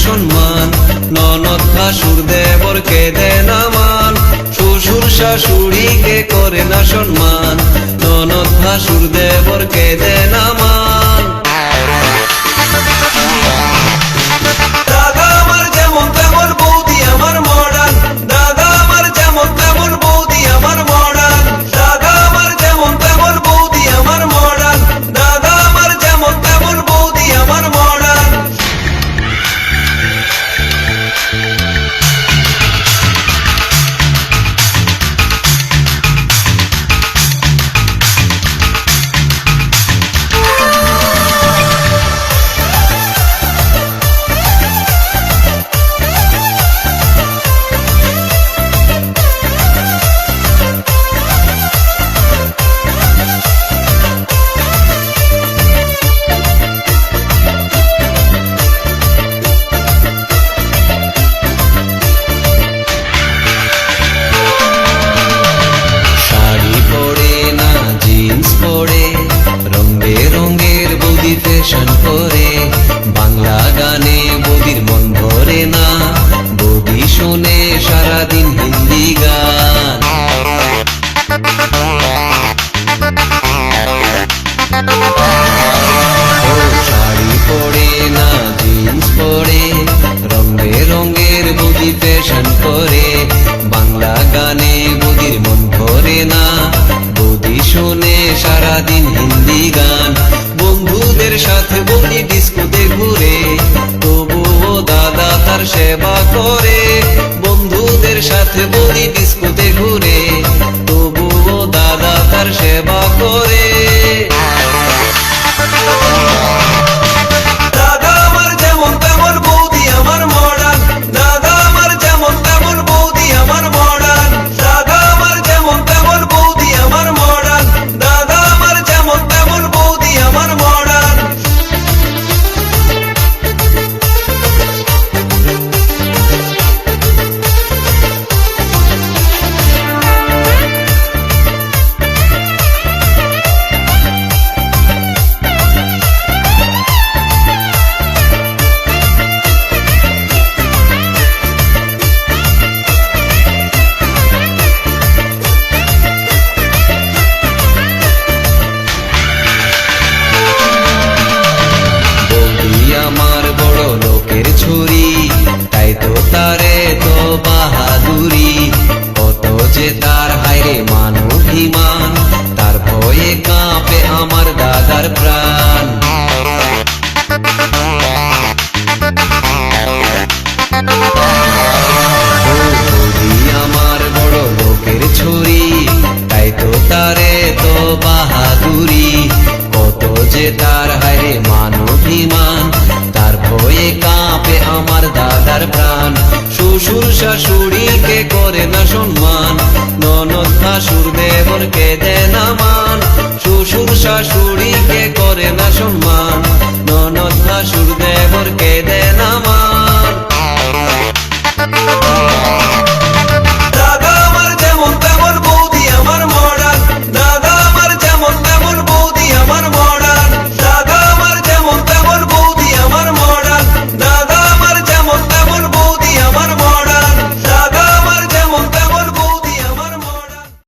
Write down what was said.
সম্মান, ননদ ভাসুর দেবরকে দেয় না মান, শ্বশুর শাশুড়িকে করে না সম্মান, ননদ ভাসুর দেবরকে দেয় না মান। দাদা আমার যেমন তেমন বৌদি আমার মডার্ন, দাদা আমার যেমন তেমন বৌদি আমার মডার্ন, দাদা আমার যেমন তেমন বৌদি আমার মডার্ন, দাদা আমার যেমন তেমন বৌদি আমার মডার্ন। ফ্যাশন করে বাংলা গানে বৌদির মন ভরে না, বৌদি শোনে সারাদিন হিন্দি গান। শাড়ি পরে না জিন্স পরে, রং বেরঙের বৌদি ফ্যাশন করে বাংলা গানে বৌদির মন ভরে না, বৌদি শোনে সারাদিন হিন্দি গান। বন্ধুদের সাথে বৌদি ডিস্কোতে ঘুরে, তবুও দাদা তার সেবা করে, বন্ধুদের সাথে বৌদি ডিস্কোতে ঘুরে, তবুও দাদা তার সেবা করে। দাদা আমার যেমন তেমন বৌদি আমার মডার্ন, দাদা আমার যেমন তেমন বৌদি আমার মডার্ন, দাদা আমার যেমন তেমন বৌদি আমার মডার্ন, দাদা আমার যেমন তেমন বৌদি আমার মডার্ন। আমার বড় লোকের ছুরি, তাই তো তারে তো বাহাদুরি, কত যে তার হায়রে মান অভিমান, তার ভয়ে কাঁপে আমার দাদার প্রাণ। আমার বড় লোকের ছুরি, তাই তো তারে তো বাহাদুরি, কত যে তার হায়রে মান অভিমান, তার ভয়ে কাঁপে আমার দাদার প্রাণ। শ্বশুর শাশুড়িকে করে না সম্মান, ননদ ভাসুর দেবরকে দেয় না মান, শ্বশুর শাশুড়িকে করে না সম্মান, ননদ ভাসুর দেবরকে দেয় না মান।